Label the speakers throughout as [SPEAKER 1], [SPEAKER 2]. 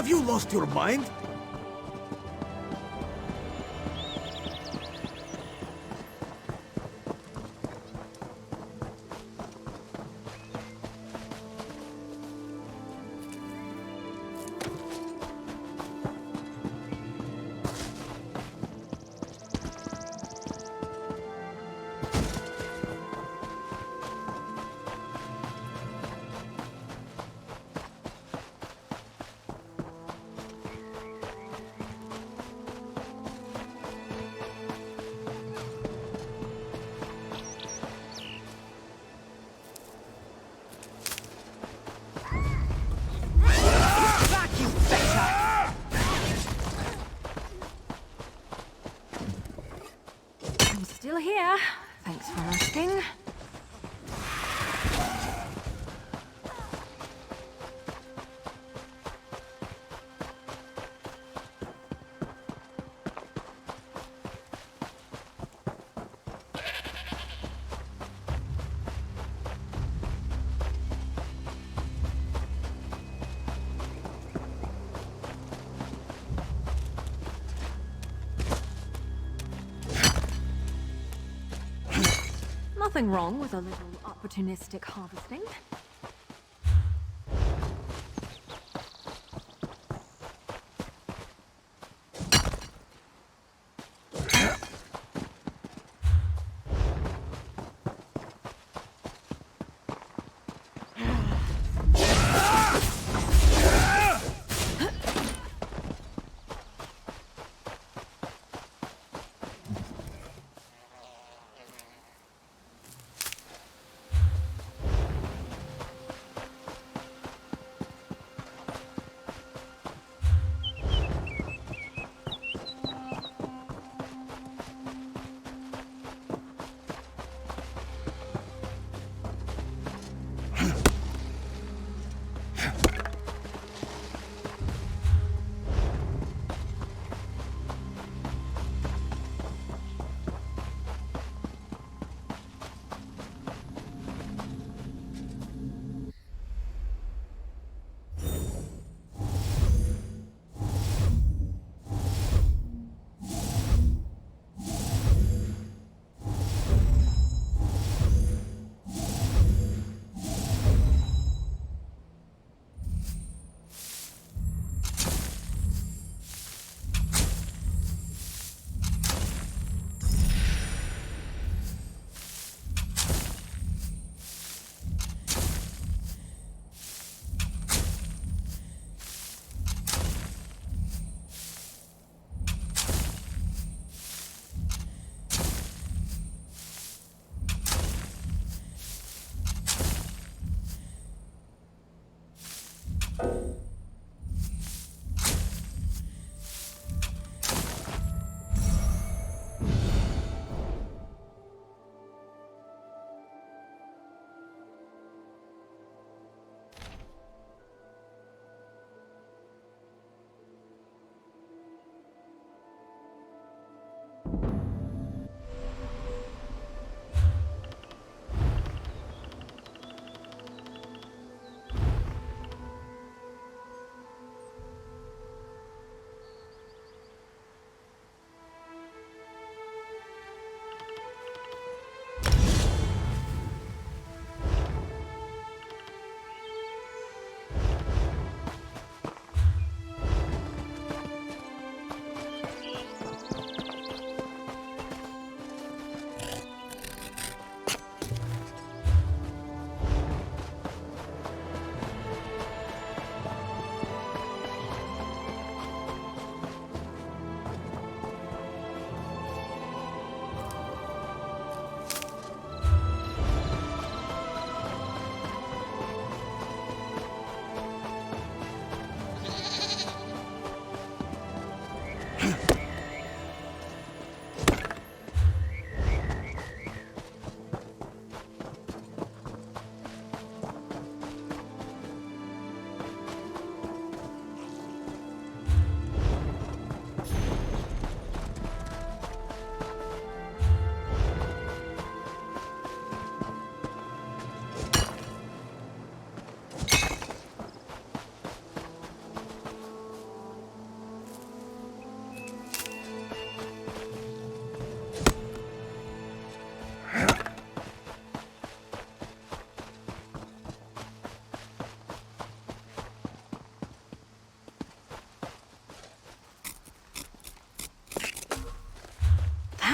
[SPEAKER 1] Have you lost your mind?
[SPEAKER 2] Still here. Thanks for asking. Nothing wrong with a little opportunistic harvesting.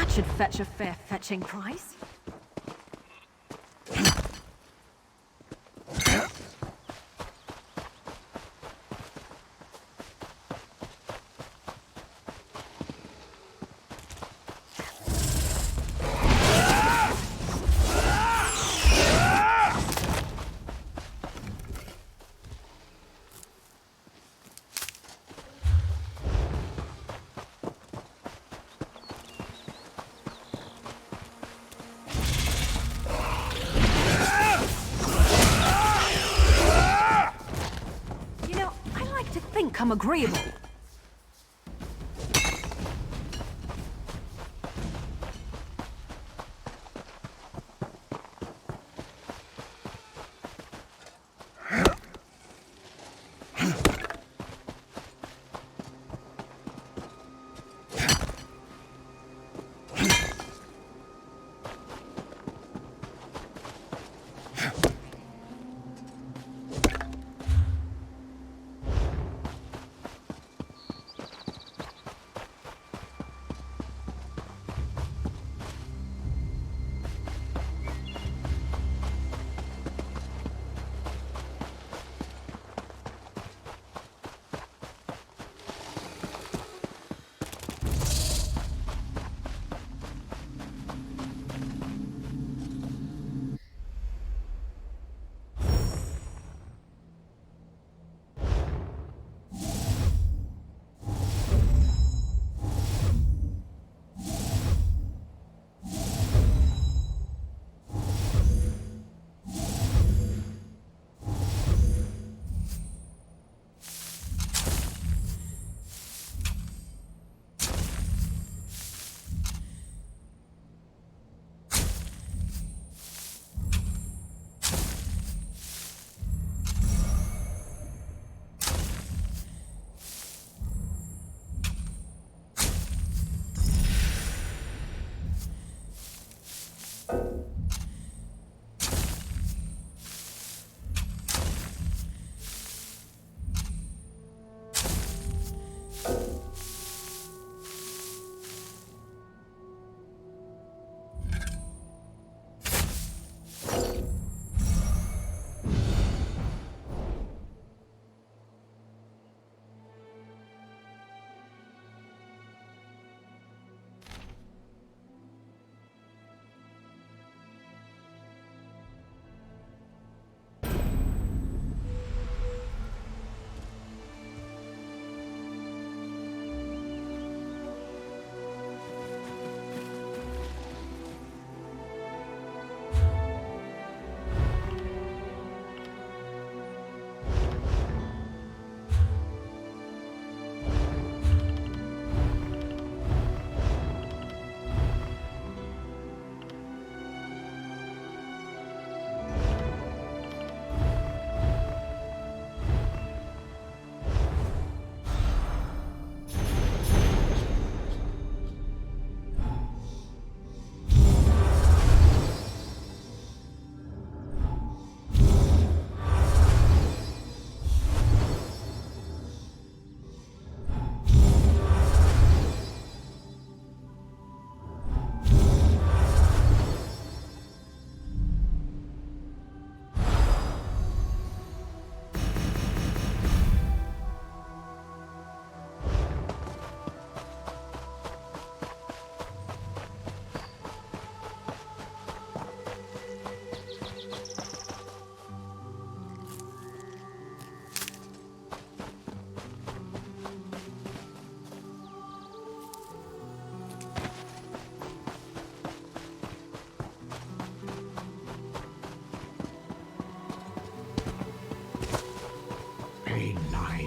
[SPEAKER 2] That should fetch a fair fetching price. I'm agreeable.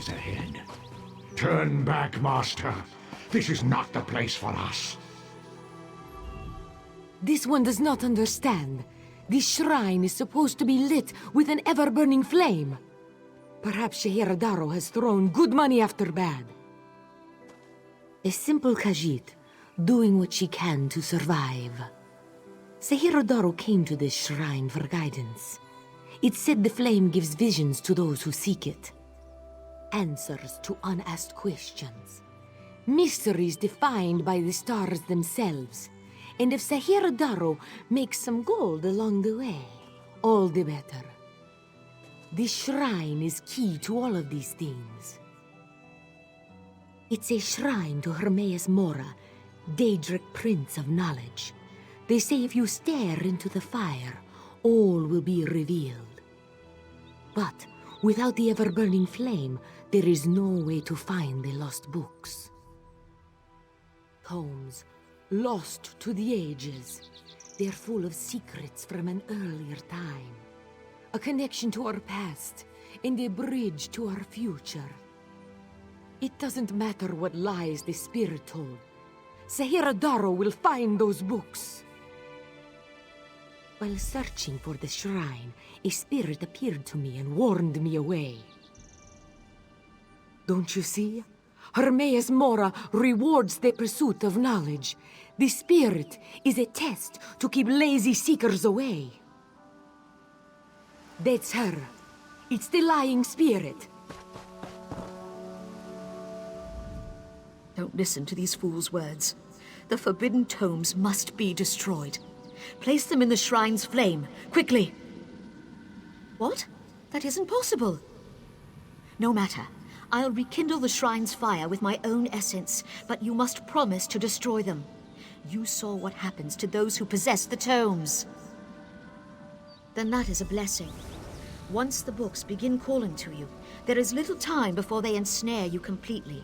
[SPEAKER 1] Ahead. Turn back, Master. This is not the place for us.
[SPEAKER 3] This one does not understand. This shrine is supposed to be lit with an ever-burning flame. Perhaps Shehiradaro has thrown good money after bad. A simple Khajiit, doing what she can to survive. Shehiradaro came to this shrine for guidance. It said the flame gives visions to those who seek it. Answers to unasked questions. Mysteries defined by the stars themselves. And if Sahir Daro makes some gold along the way, all the better. This shrine is key to all of these things. It's a shrine to Hermaeus Mora, Daedric Prince of Knowledge. They say if you stare into the fire, all will be revealed. But without the ever-burning flame, there is no way to find the lost books. Tomes, lost to the ages. They're full of secrets from an earlier time. A connection to our past, and a bridge to our future. It doesn't matter what lies the spirit told. Sahir Daro will find those books. While searching for the shrine, a spirit appeared to me and warned me away. Don't you see? Hermaeus Mora rewards the pursuit of knowledge. The spirit is a test to keep lazy seekers away. That's her. It's the lying spirit.
[SPEAKER 4] Don't listen to these fools' words. The forbidden tomes must be destroyed. Place them in the shrine's flame, quickly! What? That isn't possible. No matter. I'll rekindle the shrine's fire with my own essence, but you must promise to destroy them. You saw what happens to those who possess the tomes. Then that is a blessing. Once the books begin calling to you, there is little time before they ensnare you completely.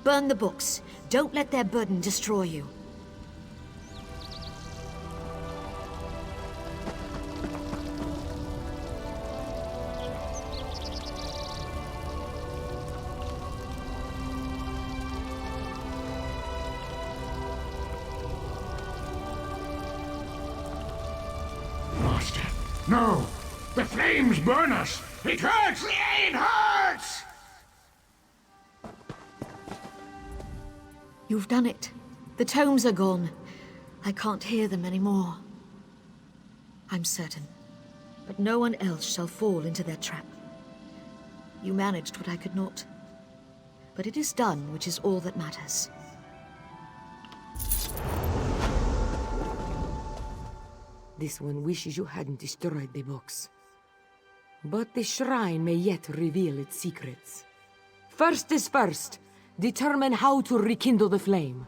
[SPEAKER 4] Burn the books. Don't let their burden destroy you.
[SPEAKER 1] Master, no! The flames burn us! It hurts! It hurts!
[SPEAKER 4] You've done it. The tomes are gone. I can't hear them anymore. I'm certain. But no one else shall fall into their trap. You managed what I could not. But it is done, which is all that matters.
[SPEAKER 3] This one wishes you hadn't destroyed the books. But the shrine may yet reveal its secrets. First is first. Determine how to rekindle the flame.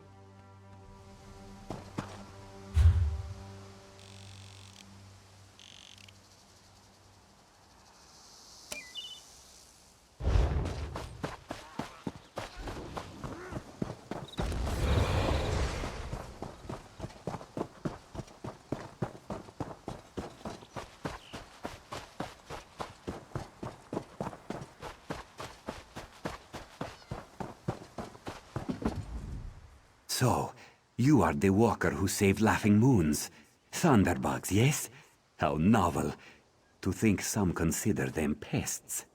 [SPEAKER 5] So, you are the walker who saved Laughing Moons. Thunderbugs, yes? How novel. To think some consider them pests.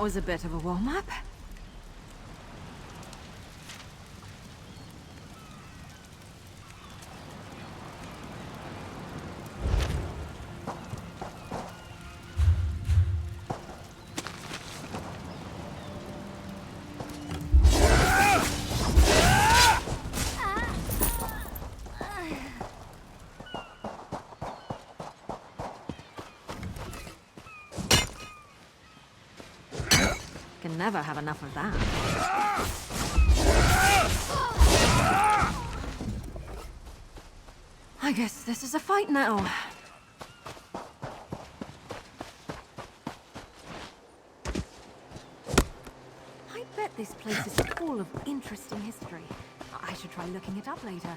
[SPEAKER 2] That was a bit of a warm-up. Can never have enough of that. I guess this is a fight now. I bet this place is full of interesting history. I should try looking it up later.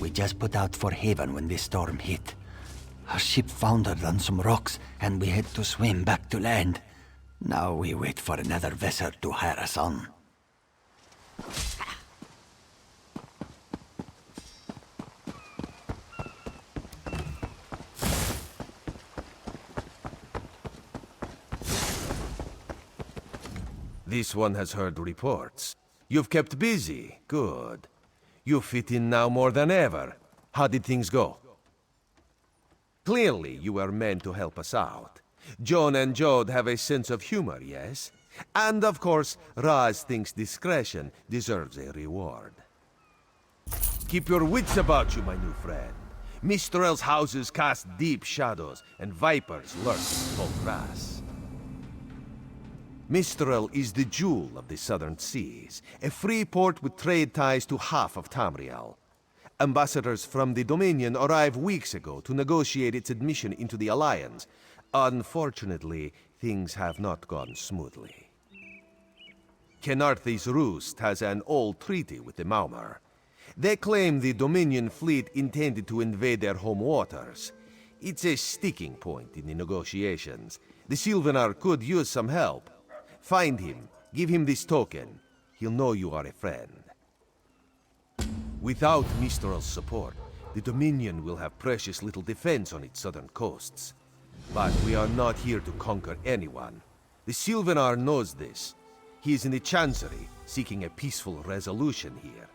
[SPEAKER 6] We just put out for haven when the storm hit. Our ship foundered on some rocks, and we had to swim back to land. Now we wait for another vessel to hire us on.
[SPEAKER 7] This one has heard reports. You've kept busy. Good. You fit in now more than ever. How did things go? Clearly, you were meant to help us out. John and Jode have a sense of humor, yes? And of course, Raz thinks discretion deserves a reward. Keep your wits about you, my new friend. Mistral's houses cast deep shadows, and vipers lurk in tall grass. Mistral is the jewel of the southern seas, a free port with trade ties to half of Tamriel. Ambassadors from the Dominion arrived weeks ago to negotiate its admission into the Alliance. Unfortunately, things have not gone smoothly. Kenarthi's Roost has an old treaty with the Maumar. They claim the Dominion fleet intended to invade their home waters. It's a sticking point in the negotiations. The Sylvanar could use some help. Find him, give him this token. He'll know you are a friend. Without Mistral's support, the Dominion will have precious little defense on its southern coasts. But we are not here to conquer anyone. The Sylvanar knows this. He is in the Chancery, seeking a peaceful resolution here.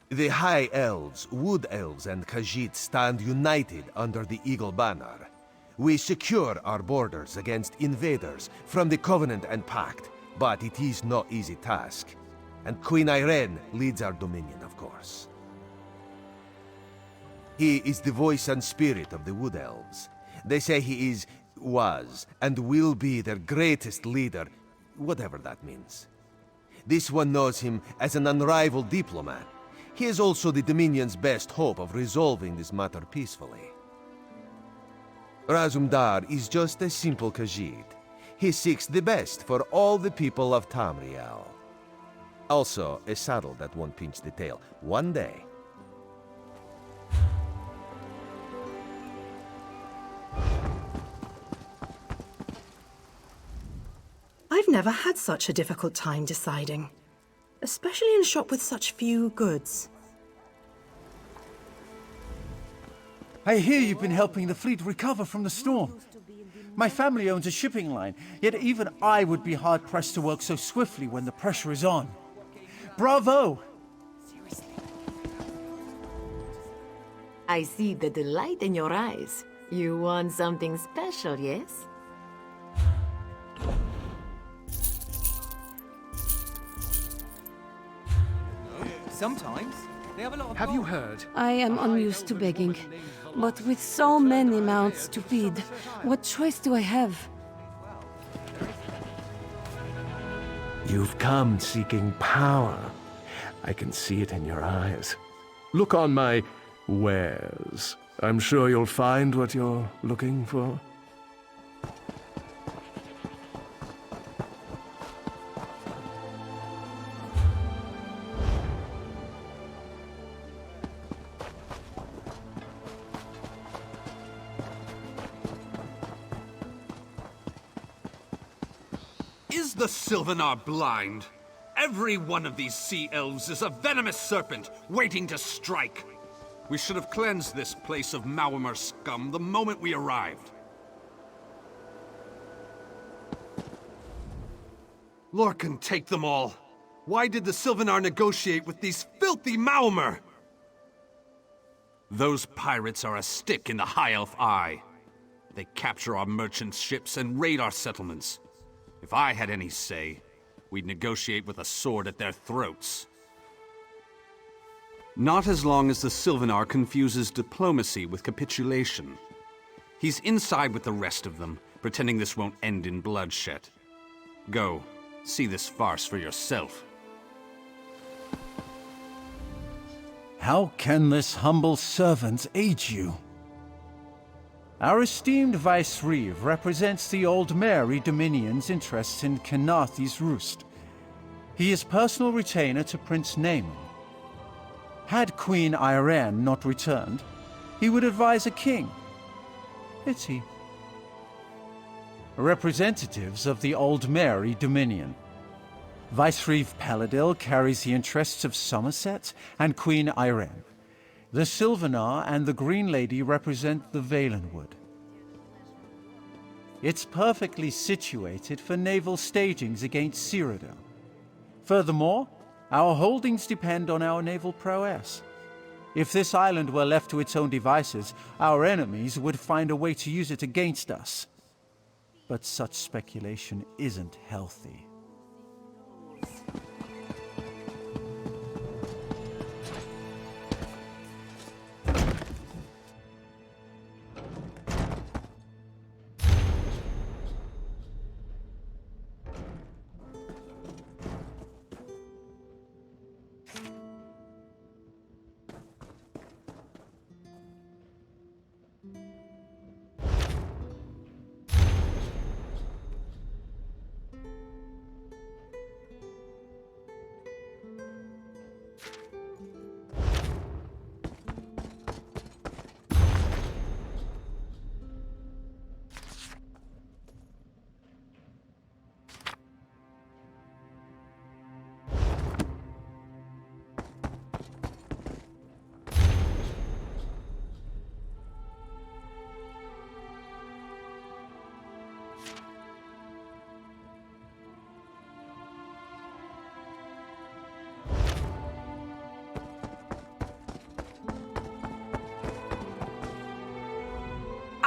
[SPEAKER 7] The High Elves, Wood Elves, and Khajiit stand united under the Eagle Banner. We secure our borders against invaders from the Covenant and Pact, but it is no easy task. And Queen Irene leads our dominion, of course. He is the voice and spirit of the Wood Elves. They say he is, was, and will be their greatest leader, whatever that means. This one knows him as an unrivaled diplomat. He is also the Dominion's best hope of resolving this matter peacefully. Razumdar is just a simple Khajiit. He seeks the best for all the people of Tamriel. Also, a saddle that won't pinch the tail. One day.
[SPEAKER 8] I've never had such a difficult time deciding, especially in a shop with such few goods.
[SPEAKER 9] I hear you've been helping the fleet recover from the storm. My family owns a shipping line, yet even I would be hard-pressed to work so swiftly when the pressure is on. Bravo!
[SPEAKER 3] I see the delight in your eyes. You want something special, yes?
[SPEAKER 10] Sometimes they have a lot of. Have you heard?
[SPEAKER 11] I am unused to begging, but with so many mouths to feed, what choice do I have?
[SPEAKER 12] You've come seeking power. I can see it in your eyes. Look on my wares. I'm sure you'll find what you're looking for.
[SPEAKER 13] Is the Sylvanar blind? Every one of these sea elves is a venomous serpent waiting to strike. We should have cleansed this place of Maormer scum the moment we arrived. Lorcan, take them all. Why did the Sylvanar negotiate with these filthy Maormer? Those pirates are a stick in the High Elf eye. They capture our merchants' ships and raid our settlements. If I had any say, we'd negotiate with a sword at their throats. Not as long as the Sylvanar confuses diplomacy with capitulation. He's inside with the rest of them, pretending this won't end in bloodshed. Go, see this farce for yourself.
[SPEAKER 9] How can this humble servant aid you? Our esteemed Vice Reeve represents the Old Mary Dominion's interests in Kenathi's Roost. He is personal retainer to Prince Naaman. Had Queen Irene not returned, he would advise a king. Pity. Representatives of the Old Mary Dominion. Vice Reeve Paladil carries the interests of Somerset and Queen Irene. The Sylvanar and the Green Lady represent the Valenwood. It's perfectly situated for naval stagings against Cyrodiil. Furthermore, our holdings depend on our naval prowess. If this island were left to its own devices, our enemies would find a way to use it against us. But such speculation isn't healthy.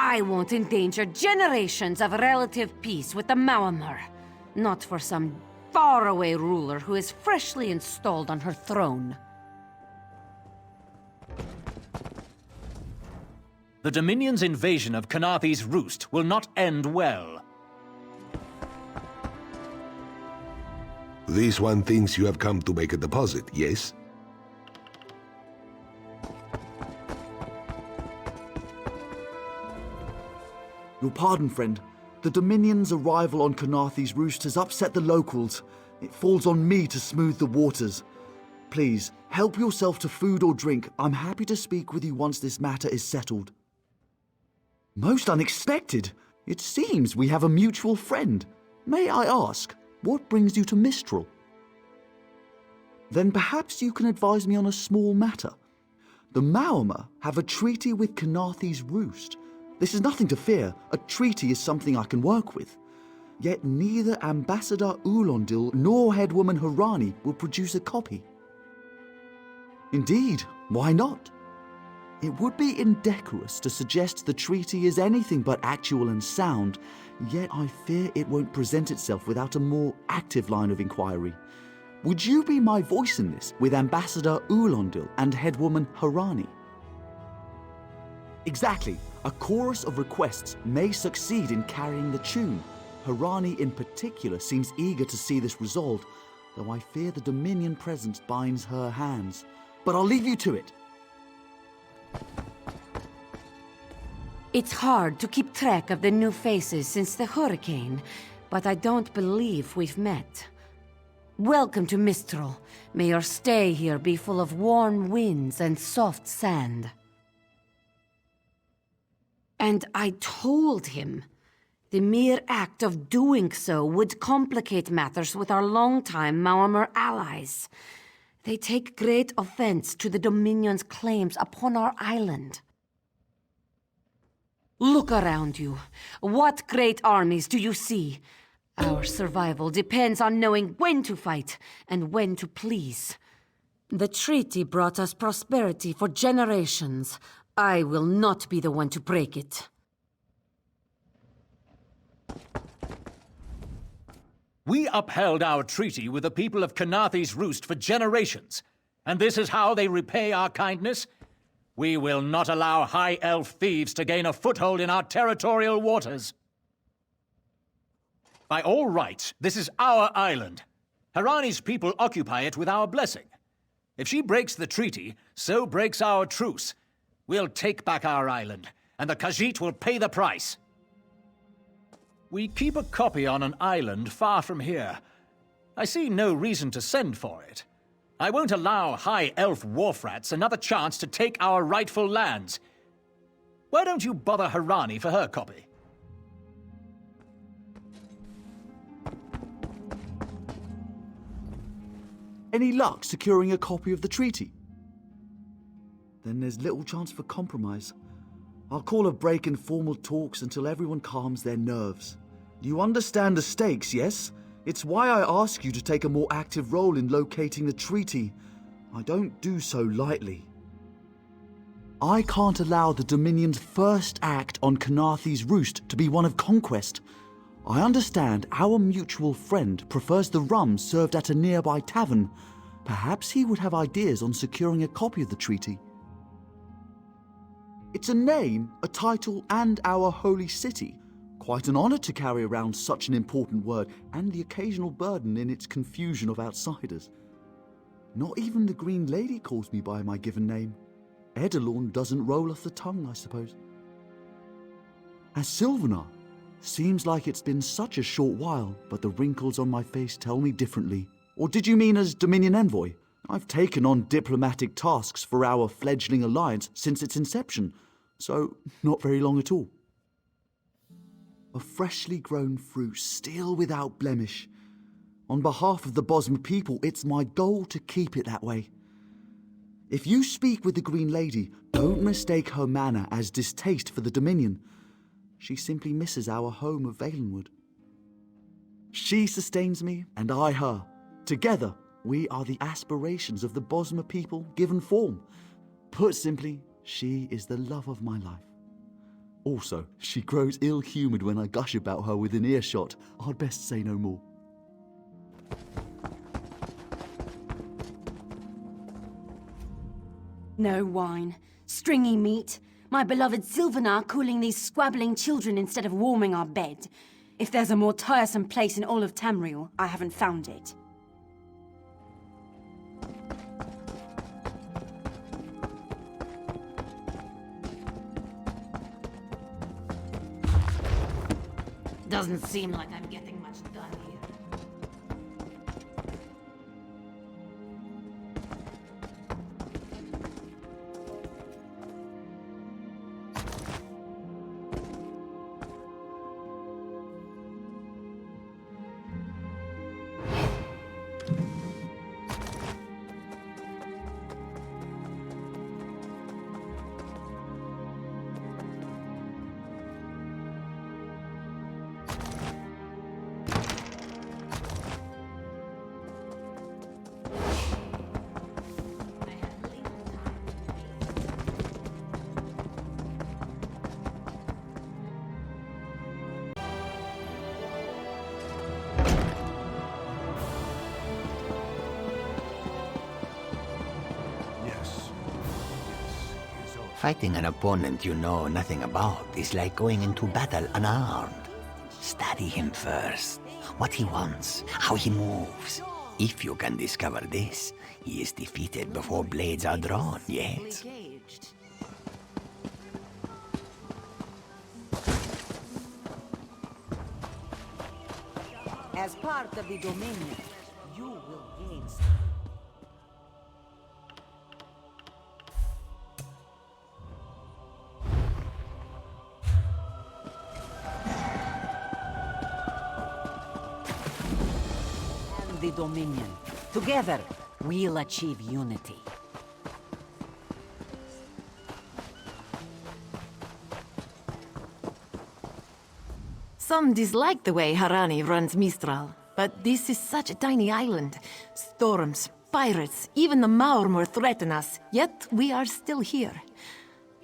[SPEAKER 11] I won't endanger generations of relative peace with the Maormer. Not for some faraway ruler who is freshly installed on her throne.
[SPEAKER 14] The Dominion's invasion of Kenathi's Roost will not end well.
[SPEAKER 15] This one thinks you have come to make a deposit, yes?
[SPEAKER 16] Your pardon, friend. The Dominion's arrival on Kenathi's Roost has upset the locals. It falls on me to smooth the waters. Please, help yourself to food or drink. I'm happy to speak with you once this matter is settled. Most unexpected. It seems we have a mutual friend. May I ask, What brings you to Mistral? Then perhaps you can advise me on a small matter. The Maormer have a treaty with Kanathe's Roost. This is nothing to fear. A treaty is something I can work with. Yet neither Ambassador Ulondil nor Headwoman Harani will produce a copy. Indeed, why not? It would be indecorous to suggest the treaty is anything but actual and sound, yet I fear it won't present itself without a more active line of inquiry. Would you be my voice in this with Ambassador Ulondil and Headwoman Harani? Exactly. A chorus of requests may succeed in carrying the tune. Harani in particular seems eager to see this resolved, though I fear the Dominion presence binds her hands. But I'll leave you to it.
[SPEAKER 11] It's hard to keep track of the new faces since the hurricane, but I don't believe we've met. Welcome to Mistral. May your stay here be full of warm winds and soft sand. And I told him. The mere act of doing so would complicate matters with our longtime Maormer allies. They take great offense to the Dominion's claims upon our island. Look around you. What great armies do you see? Our survival depends on knowing when to fight and when to please. The treaty brought us prosperity for generations. I will not be the one to break it.
[SPEAKER 14] We upheld our treaty with the people of Kanathe's Roost for generations, and this is how they repay our kindness? We will not allow High Elf thieves to gain a foothold in our territorial waters. By all rights, this is our island. Harani's people occupy it with our blessing. If she breaks the treaty, so breaks our truce. We'll take back our island, and the Khajiit will pay the price. We keep a copy on an island far from here. I see no reason to send for it. I won't allow High Elf wharf-rats another chance to take our rightful lands. Why don't you bother Harani for her copy?
[SPEAKER 16] Any luck securing a copy of the treaty? Then there's little chance for compromise. I'll call a break in formal talks until everyone calms their nerves. You understand the stakes, yes? It's why I ask you to take a more active role in locating the treaty. I don't do so lightly. I can't allow the Dominion's first act on Kanathe's Roost to be one of conquest. I understand our mutual friend prefers the rum served at a nearby tavern. Perhaps he would have ideas on securing a copy of the treaty. It's a name, a title, and our holy city. Quite an honor to carry around such an important word, and the occasional burden in its confusion of outsiders. Not even the Green Lady calls me by my given name. Edelorn doesn't roll off the tongue, I suppose. As Sylvanar, seems like it's been such a short while, but the wrinkles on my face tell me differently. Or did you mean as Dominion Envoy? I've taken on diplomatic tasks for our fledgling alliance since its inception, so not very long at all. A freshly grown fruit, still without blemish. On behalf of the Bosmer people, it's my goal to keep it that way. If you speak with the Green Lady, don't mistake her manner as distaste for the Dominion. She simply misses our home of Valenwood. She sustains me, and I her. Together, we are the aspirations of the Bosmer people given form. Put simply, she is the love of my life. Also, she grows ill-humoured when I gush about her within earshot. I'd best say no more.
[SPEAKER 11] No wine. Stringy meat. My beloved Sylvanar cooling these squabbling children instead of warming our bed. If there's a more tiresome place in all of Tamriel, I haven't found it. Doesn't seem like I'm getting much done here.
[SPEAKER 6] Fighting an opponent you know nothing about is like going into battle unarmed. Study him first. What he wants, how he moves. If you can discover this, he is defeated before blades are drawn, yes?
[SPEAKER 11] As part of the Dominion, you will gain. And the Dominion. Together, we'll achieve unity.
[SPEAKER 8] Some dislike the way Harani runs Mistral, but this is such a tiny island. Storms, pirates, even the Maormor threaten us, yet we are still here.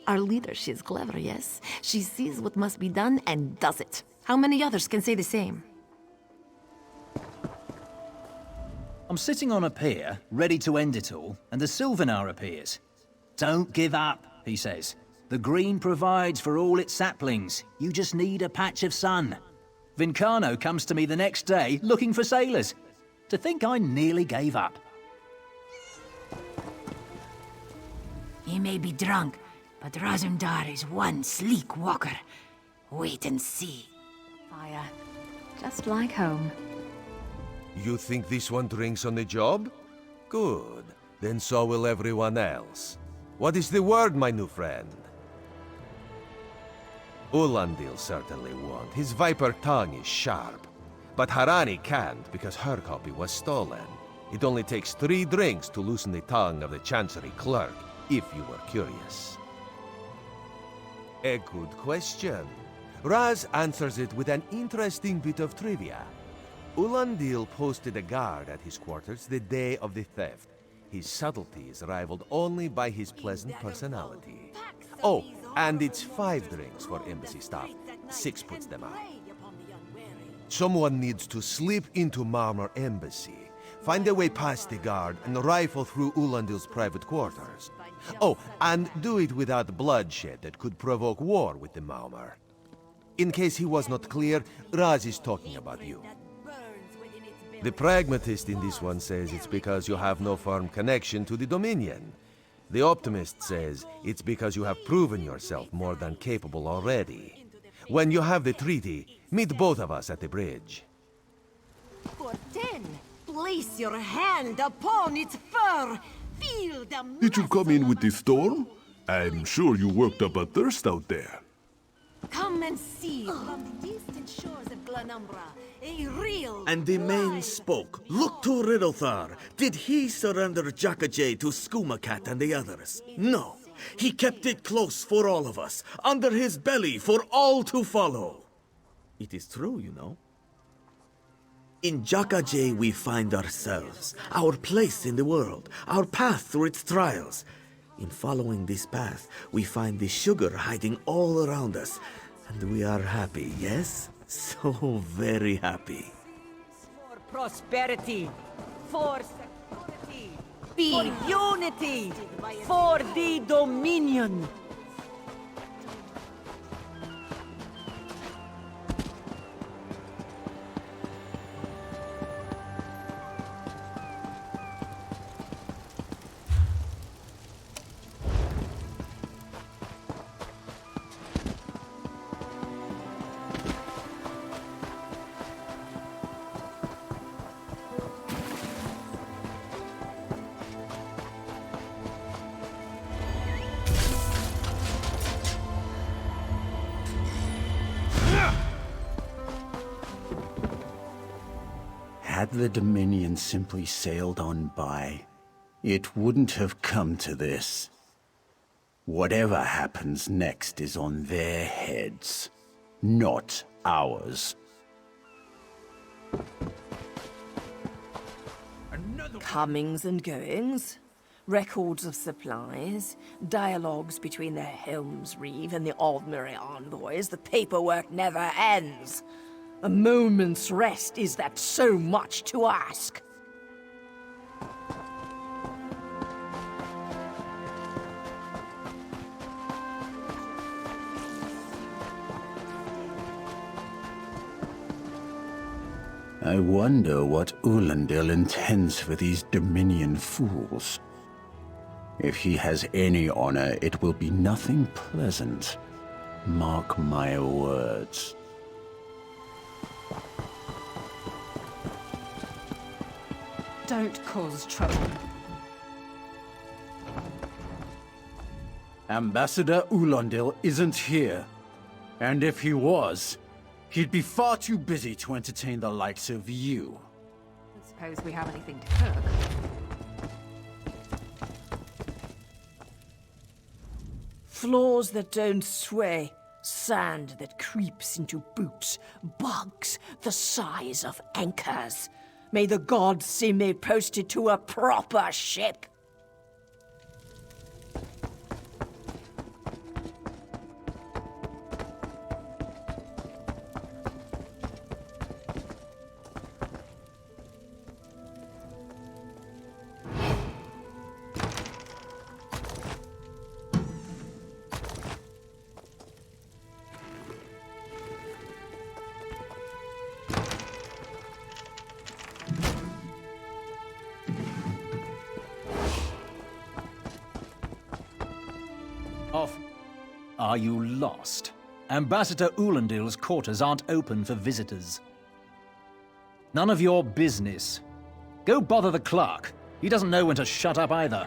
[SPEAKER 8] Our leader, she's clever, yes? She sees what must be done and does it. How many others can say the same?
[SPEAKER 14] I'm sitting on a pier, ready to end it all, and the Sylvanar appears. Don't give up, he says. The green provides for all its saplings. You just need a patch of sun. Vincano comes to me the next day, looking for sailors. To think I nearly gave up.
[SPEAKER 17] He may be drunk, but Razumdar is one sleek walker. Wait and see.
[SPEAKER 2] Fire. Just like home.
[SPEAKER 7] You think this one drinks on the job? Good. Then so will everyone else. What is the word, my new friend? Ulandil certainly won't. His viper tongue is sharp. But Harani can't because her copy was stolen. It only takes 3 drinks to loosen the tongue of the Chancery clerk, if you were curious. A good question. Raz answers it with an interesting bit of trivia. Ulandil posted a guard at his quarters the day of the theft. His subtlety is rivaled only by his pleasant personality. Oh, and it's 5 drinks for embassy staff. 6 puts them out. Someone needs to slip into Marmor Embassy, find a way past the guard, and rifle through Ulandil's private quarters. Oh, and do it without bloodshed that could provoke war with the Marmor. In case he was not clear, Raz is talking about you. The pragmatist in this one says it's because you have no firm connection to the Dominion. The optimist says it's because you have proven yourself more than capable already. When you have the treaty, meet both of us at the bridge.
[SPEAKER 11] For 10, place your hand upon its fur. Feel the...
[SPEAKER 15] Did you come in with the storm? I'm sure you worked up a thirst out there.
[SPEAKER 11] Come and see from the distant shores of Glanumbra, a real...
[SPEAKER 18] And the man spoke. Look to Riddlethar. Did he surrender Jackajay to Skoomacat and the others? No. He kept it close for all of us, under his belly for all to follow. It is true, you know. In Jackajay we find ourselves, our place in the world, our path through its trials. In following this path, we find the sugar hiding all around us, and we are happy, yes? So very happy.
[SPEAKER 11] For prosperity, for security, for unity, for the Dominion.
[SPEAKER 9] Had the Dominion simply sailed on by, it wouldn't have come to this. Whatever happens next is on their heads, not ours.
[SPEAKER 8] Comings and goings, records of supplies, dialogues between the Helm's Reeve and the Aldmeri envoys. The paperwork never ends. A moment's rest, is that so much to ask?
[SPEAKER 9] I wonder what Ulandil intends for these Dominion fools. If he has any honor, it will be nothing pleasant. Mark my words.
[SPEAKER 11] Don't cause trouble.
[SPEAKER 9] Ambassador Ulandil isn't here. And if he was, he'd be far too busy to entertain the likes of you.
[SPEAKER 2] I suppose we have anything to cook.
[SPEAKER 19] Floors that don't sway, sand that creeps into boots, bugs the size of anchors. May the gods see me posted to a proper ship.
[SPEAKER 14] Off. Are you lost? Ambassador Ulandil's quarters aren't open for visitors. None of your business. Go bother the clerk. He doesn't know when to shut up either.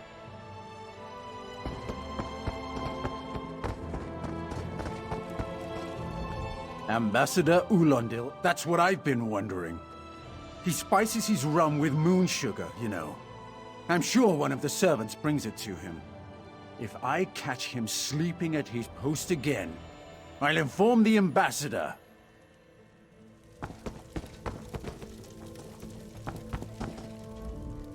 [SPEAKER 9] Ambassador Ulandil, that's what I've been wondering. He spices his rum with moon sugar, you know. I'm sure one of the servants brings it to him. If I catch him sleeping at his post again, I'll inform the ambassador.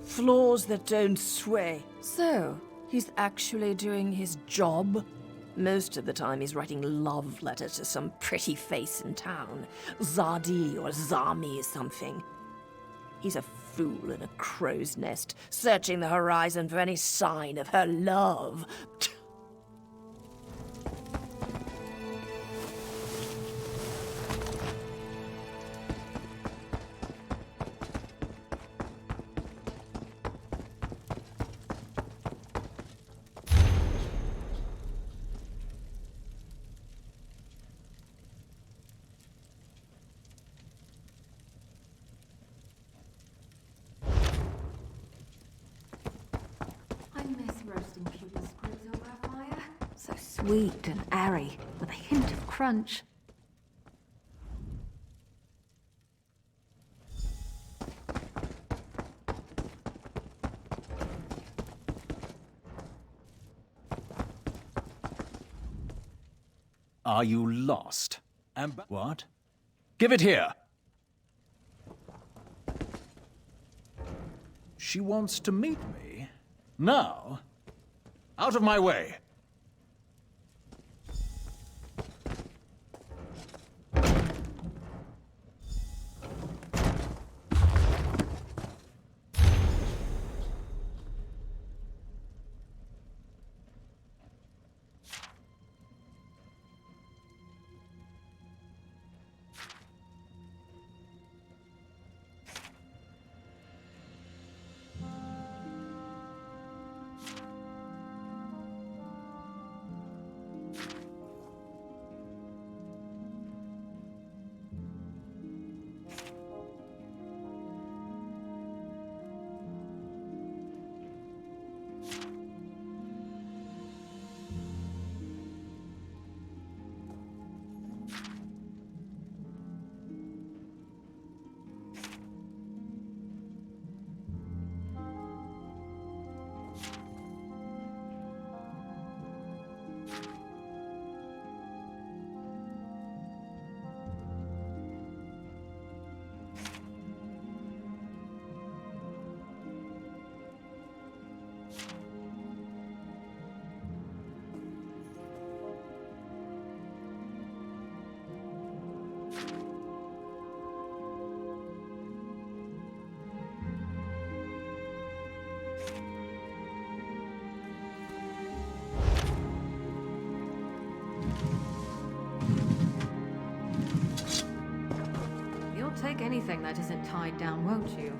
[SPEAKER 19] Floors that don't sway. So, he's actually doing his job? Most of the time he's writing love letters to some pretty face in town. Zadi or Zami or something. He's a fool in a crow's nest, searching the horizon for any sign of her love.
[SPEAKER 2] Roasting pupil squibs over a fire. So sweet and airy, with a hint of crunch.
[SPEAKER 14] Are you lost? What? Give it here! She wants to meet me? Now? Out of my way!
[SPEAKER 2] anything that isn't tied down, won't you?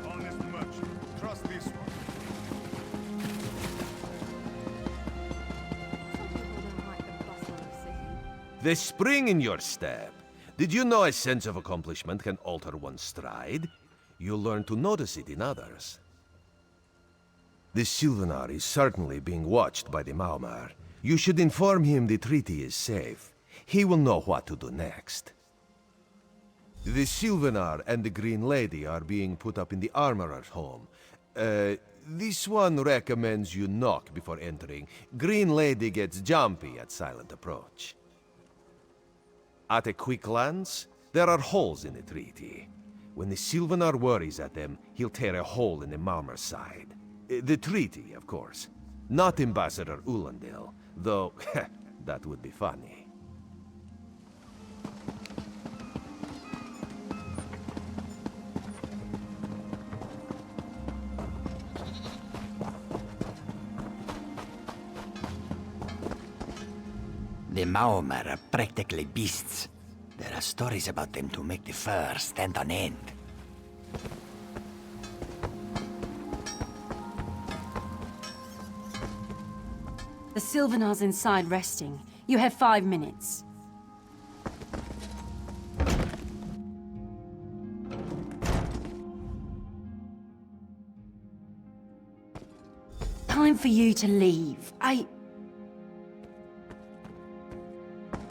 [SPEAKER 1] Honest merchant, trust this one.
[SPEAKER 7] The spring in your step. Did you know a sense of accomplishment can alter one's stride? You'll learn to notice it in others. The Sylvanar is certainly being watched by the Maumar. You should inform him the treaty is safe. He will know what to do next. The Sylvanar and the Green Lady are being put up in the Armorer's home. This one recommends you knock before entering. Green Lady gets jumpy at silent approach. At a quick glance, there are holes in the treaty. When the Sylvanar worries at them, he'll tear a hole in the Malmer's side. The treaty, of course. Not Ambassador Ulandil, though that would be funny.
[SPEAKER 6] The Maumar are practically beasts. There are stories about them to make the fur stand on end.
[SPEAKER 11] The Sylvanar's inside resting. You have 5 minutes. Time for you to leave.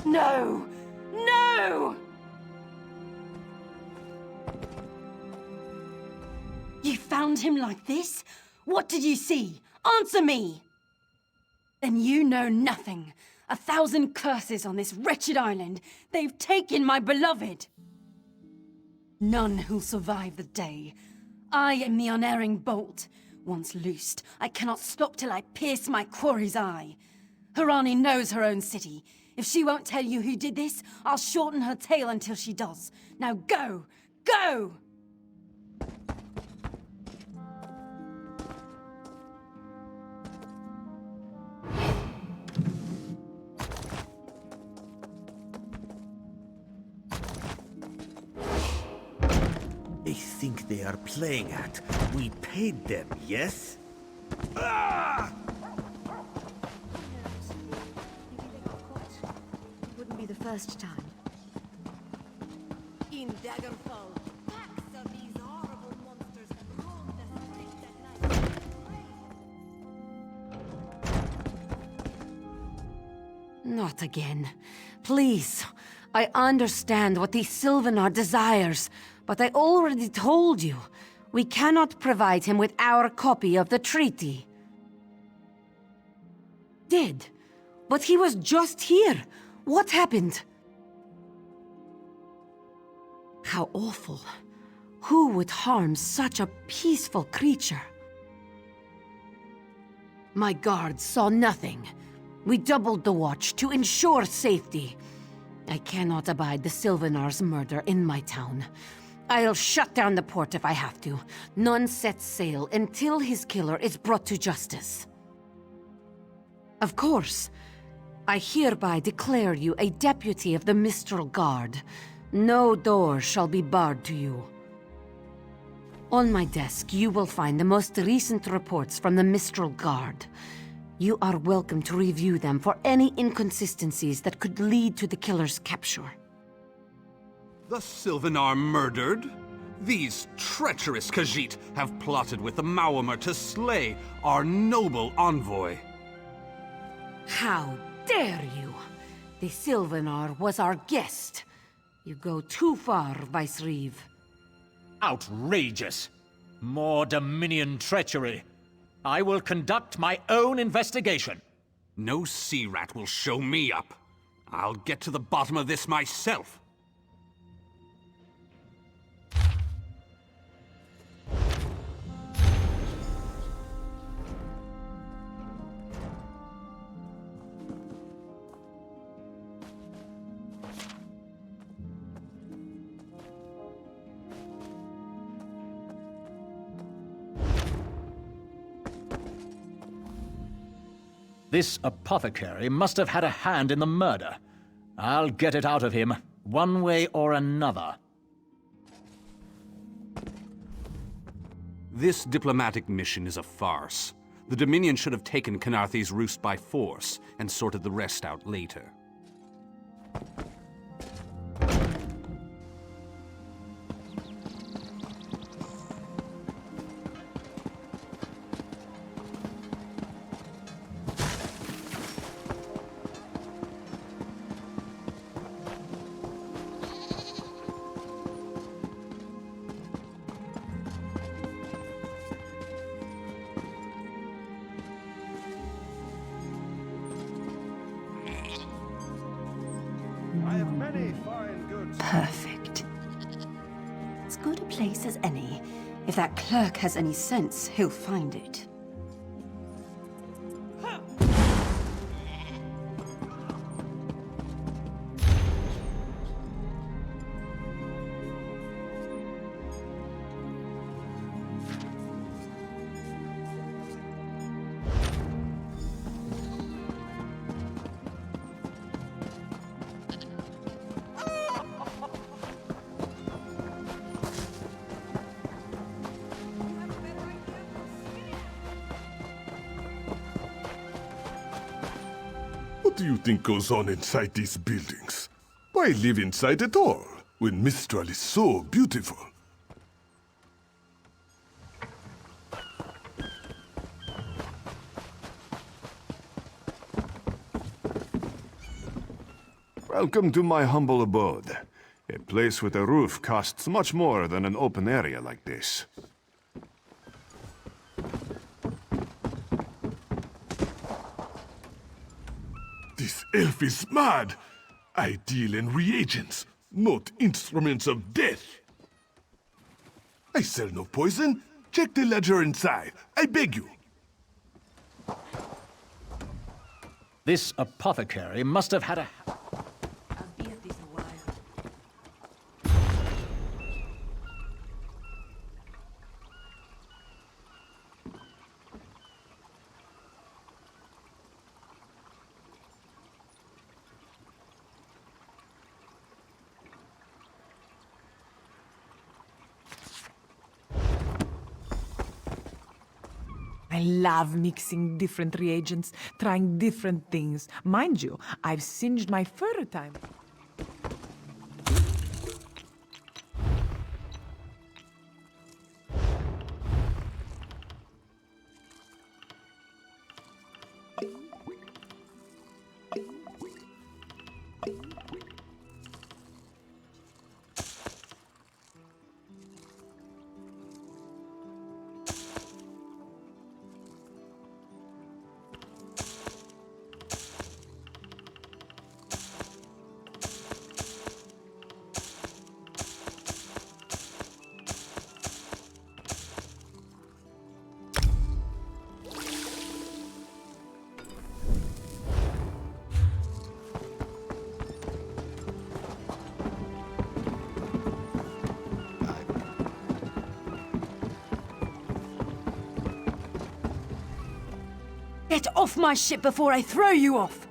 [SPEAKER 11] No! No! You found him like this? What did you see? Answer me! Then you know nothing. 1,000 curses on this wretched island. They've taken my beloved. None who'll survive the day. I am the unerring bolt. Once loosed, I cannot stop till I pierce my quarry's eye. Harani knows her own city. If she won't tell you who did this, I'll shorten her tail until she does. Now go! Go!
[SPEAKER 18] They think they are playing at. We paid them, yes? Ah!
[SPEAKER 4] It wouldn't be the first time.
[SPEAKER 8] In Daggerfall, packs of these horrible monsters roam the streets at night.
[SPEAKER 11] Not again. Please. I understand what the Sylvanar desires, but I already told you. We cannot provide him with our copy of the treaty. Did. But he was just here. What happened? How awful. Who would harm such a peaceful creature? My guards saw nothing. We doubled the watch to ensure safety. I cannot abide the Sylvanar's murder in my town. I'll shut down the port if I have to. None sets sail until his killer is brought to justice. Of course. I hereby declare you a deputy of the Mistral Guard. No door shall be barred to you. On my desk, you will find the most recent reports from the Mistral Guard. You are welcome to review them for any inconsistencies that could lead to the killer's capture.
[SPEAKER 13] The Sylvanar murdered? These treacherous Khajiit have plotted with the Maumar to slay our noble envoy.
[SPEAKER 11] How dare you! The Sylvanar was our guest. You go too far, Vice-Reeve.
[SPEAKER 14] Outrageous! More Dominion treachery. I will conduct my own investigation.
[SPEAKER 13] No sea rat will show me up. I'll get to the bottom of this myself.
[SPEAKER 14] This apothecary must have had a hand in the murder. I'll get it out of him, one way or another.
[SPEAKER 13] This diplomatic mission is a farce. The Dominion should have taken Khenarthi's roost by force and sorted the rest out later.
[SPEAKER 11] Perfect. As good a place as any. If that clerk has any sense, he'll find it.
[SPEAKER 15] What do you think goes on inside these buildings? Why live inside at all, when Mistral is so beautiful?
[SPEAKER 20] Welcome to my humble abode. A place with a roof costs much more than an open area like this.
[SPEAKER 15] This elf is mad! I deal in reagents, not instruments of death. I sell no poison. Check the ledger inside. I beg you.
[SPEAKER 14] This apothecary must have had a...
[SPEAKER 21] I love mixing different reagents, trying different things. Mind you, I've singed my fur a time.
[SPEAKER 11] Get off my ship before I throw you off!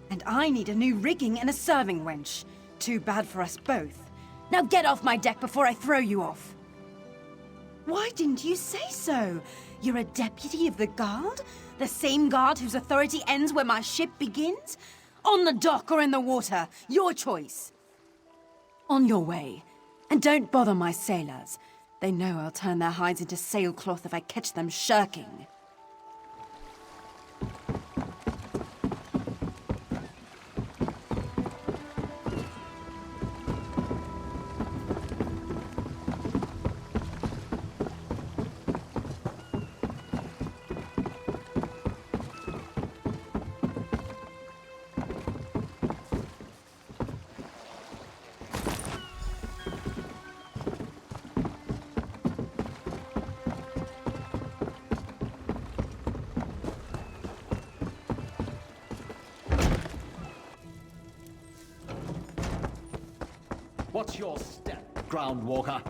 [SPEAKER 11] And I need a new rigging and a serving wench. Too bad for us both. Now get off my deck before I throw you off! Why didn't you say so? You're a deputy of the guard? The same guard whose authority ends where my ship begins? On the dock or in the water, your choice. On your way. And don't bother my sailors. They know I'll turn their hides into sailcloth if I catch them shirking.
[SPEAKER 14] What's your step, Groundwalker?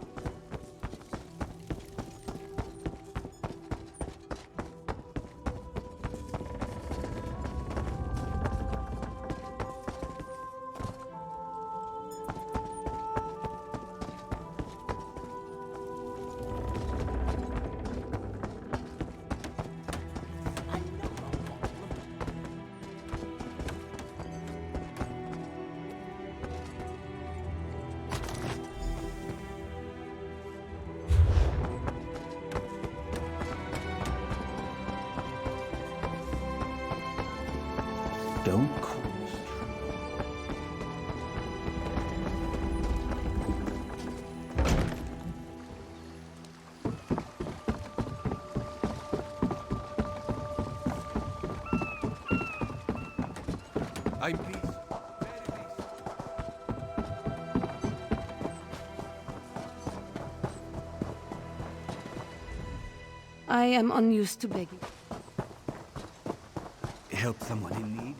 [SPEAKER 9] don't cause
[SPEAKER 7] I'm pleased.
[SPEAKER 11] I am unused to begging.
[SPEAKER 6] Help someone in need?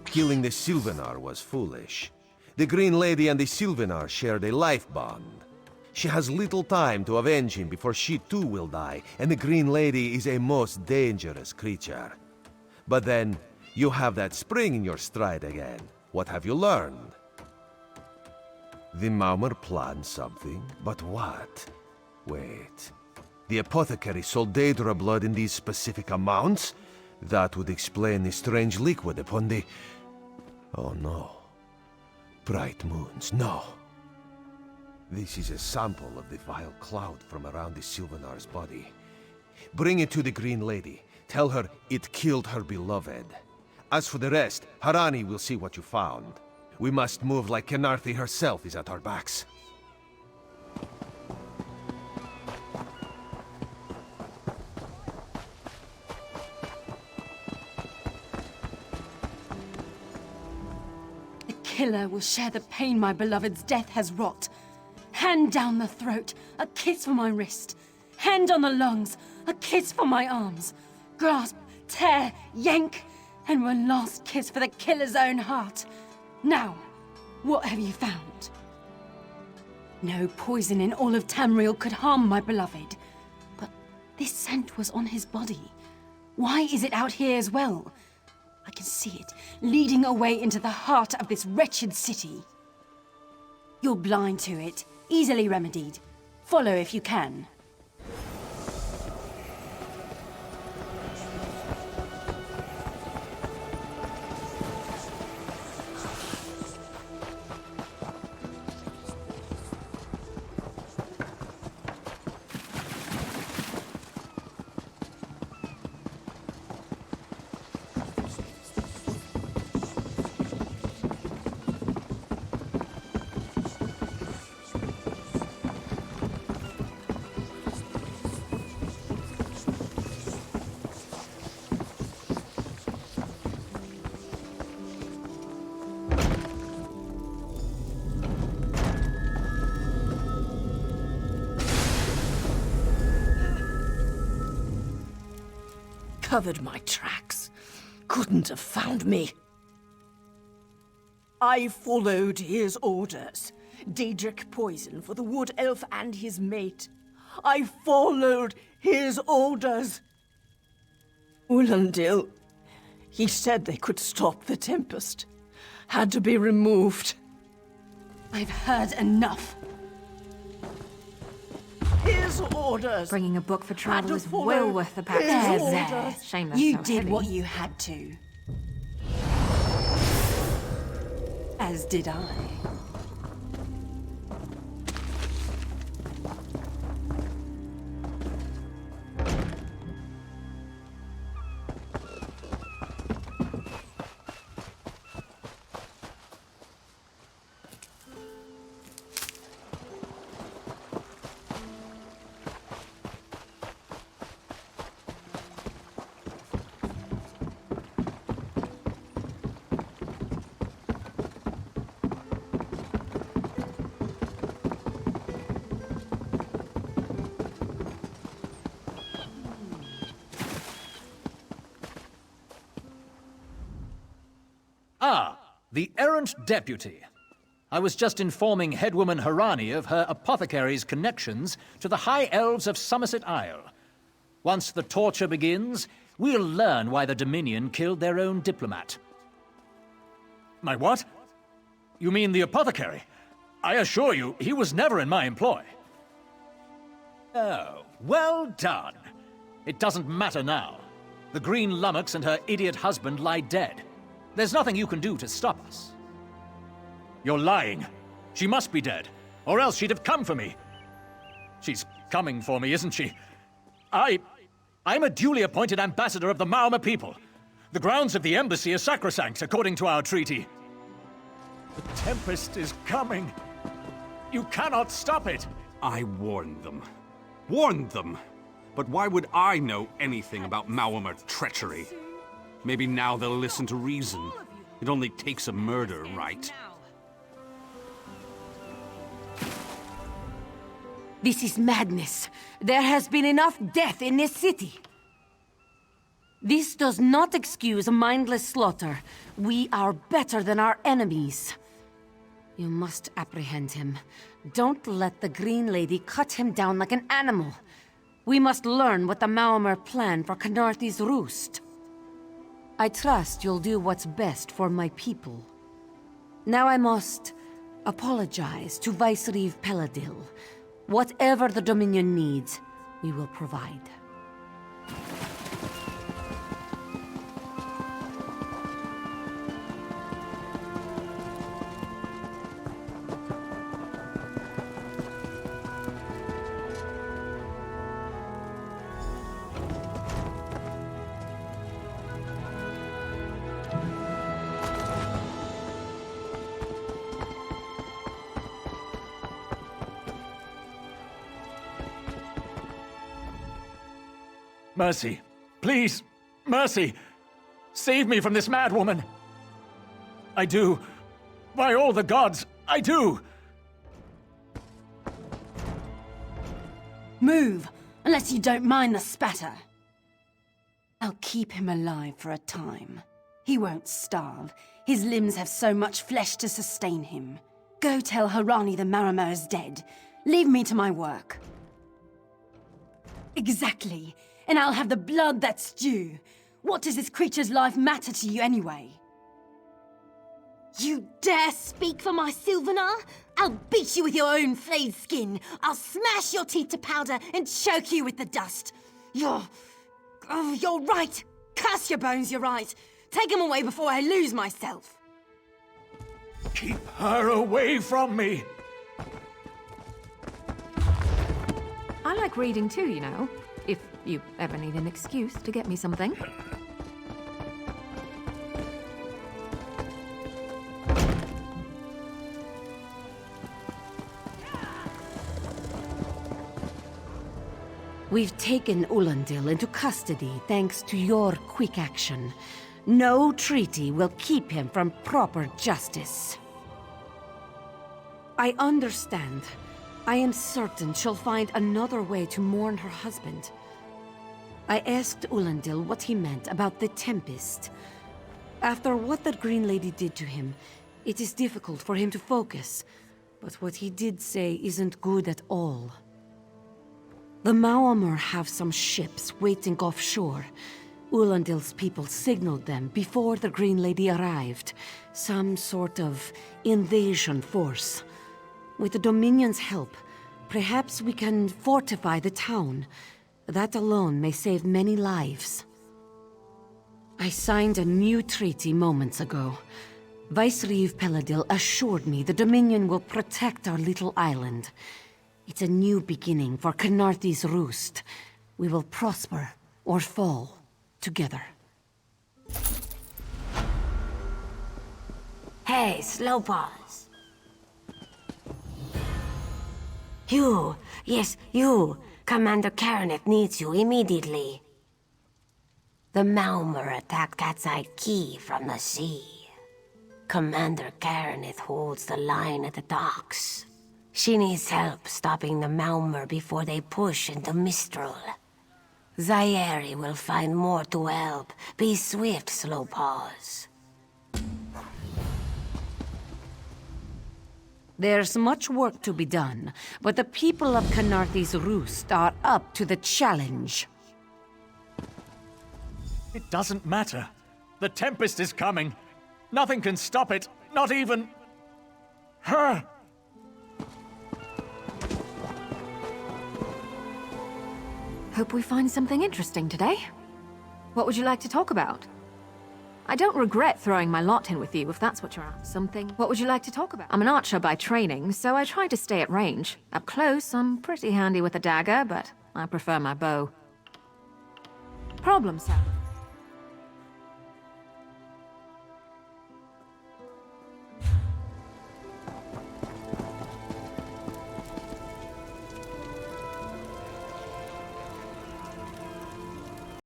[SPEAKER 7] Killing the Sylvanar was foolish. The Green Lady and the Sylvanar shared a life bond. She has little time to avenge him before she too will die, and the Green Lady is a most dangerous creature. But then, you have that spring in your stride again. What have you learned? The Maumar planned something, but what? Wait. The apothecary sold Daedra blood in these specific amounts? That would explain the strange liquid upon the... Oh no. Bright moons, no. This is a sample of the vile cloud from around the Sylvanar's body. Bring it to the Green Lady. Tell her it killed her beloved. As for the rest, Harani will see what you found. We must move like Kenarthi herself is at our backs.
[SPEAKER 11] The killer will share the pain my beloved's death has wrought. Hand down the throat, a kiss for my wrist. Hand on the lungs, a kiss for my arms. Grasp, tear, yank, and one last kiss for the killer's own heart. Now, what have you found? No poison in all of Tamriel could harm my beloved. But this scent was on his body. Why is it out here as well? I can see it, leading away into the heart of this wretched city. You're blind to it, easily remedied. Follow if you can.
[SPEAKER 19] Covered my tracks. Couldn't have found me. I followed his orders. Daedric poison for the wood elf and his mate. I followed his orders. Ulandil, he said they could stop the Tempest. Had to be removed.
[SPEAKER 11] I've heard enough.
[SPEAKER 19] His orders.
[SPEAKER 2] Bringing a book for travel is
[SPEAKER 19] follow
[SPEAKER 2] well worth the pack.
[SPEAKER 19] his
[SPEAKER 11] There.
[SPEAKER 19] orders.
[SPEAKER 2] Shame that's
[SPEAKER 11] You
[SPEAKER 2] so
[SPEAKER 11] did
[SPEAKER 2] heavy.
[SPEAKER 11] what you had to. As did I.
[SPEAKER 14] Ah, the errant deputy. I was just informing headwoman Harani of her apothecary's connections to the High Elves of Somerset Isle. Once the torture begins, we'll learn why the Dominion killed their own diplomat. My what? You mean the apothecary? I assure you, he was never in my employ. Oh, well done. It doesn't matter now. The Green Lummox and her idiot husband lie dead. There's nothing you can do to stop us. You're lying. She must be dead, or else she'd have come for me. She's coming for me, isn't she? I'm a duly appointed ambassador of the Maormer people. The grounds of the embassy are sacrosanct, according to our treaty. The Tempest is coming. You cannot stop it.
[SPEAKER 13] I warned them. Warned them! But why would I know anything about Maormer treachery? Maybe now they'll listen to reason. It only takes a murder, right?
[SPEAKER 11] This is madness. There has been enough death in this city. This does not excuse mindless slaughter. We are better than our enemies. You must apprehend him. Don't let the Green Lady cut him down like an animal. We must learn what the Maormer plan for Canarthy's roost. I trust you'll do what's best for my people. Now I must apologize to Vicereeve Peladil. Whatever the Dominion needs, we will provide.
[SPEAKER 14] Mercy. Please. Mercy. Save me from this mad woman. I do. By all the gods, I do.
[SPEAKER 11] Move, unless you don't mind the spatter. I'll keep him alive for a time. He won't starve. His limbs have so much flesh to sustain him. Go tell Harani the Maormer is dead. Leave me to my work. Exactly. And I'll have the blood that's due. What does this creature's life matter to you anyway? You dare speak for my Sylvanar? I'll beat you with your own flayed skin. I'll smash your teeth to powder and choke you with the dust. You're right. Curse your bones, you're right. Take him away before I lose myself.
[SPEAKER 14] Keep her away from me.
[SPEAKER 2] I like reading too, you know. If you ever need an excuse to get me something.
[SPEAKER 11] We've taken Ulandil into custody thanks to your quick action. No treaty will keep him from proper justice. I understand. I am certain she'll find another way to mourn her husband. I asked Ulandil what he meant about the Tempest. After what that Green Lady did to him, it is difficult for him to focus. But what he did say isn't good at all. The Maormer have some ships waiting offshore. Ulandil's people signaled them before the Green Lady arrived. Some sort of invasion force. With the Dominion's help, perhaps we can fortify the town. That alone may save many lives. I signed a new treaty moments ago. Vicereeve Peladil assured me the Dominion will protect our little island. It's a new beginning for Canarthy's roost. We will prosper or fall together.
[SPEAKER 17] Hey, Slowpaws. You! Yes, you! Commander Karaneth needs you immediately. The Maormer attacked Cat's-Eye Key from the sea. Commander Karaneth holds the line at the docks. She needs help stopping the Maormer before they push into Mistral. Zairi will find more to help. Be swift, Slowpaws.
[SPEAKER 11] There's much work to be done, but the people of Canarthy's roost are up to the challenge.
[SPEAKER 14] It doesn't matter. The Tempest is coming. Nothing can stop it, not even... her!
[SPEAKER 2] Hope we find something interesting today. What would you like to talk about? I don't regret throwing my lot in with you, if that's what you're after. Something. What would you like to talk about? I'm an archer by training, so I try to stay at range. Up close, I'm pretty handy with a dagger, but I prefer my bow. problem, sir?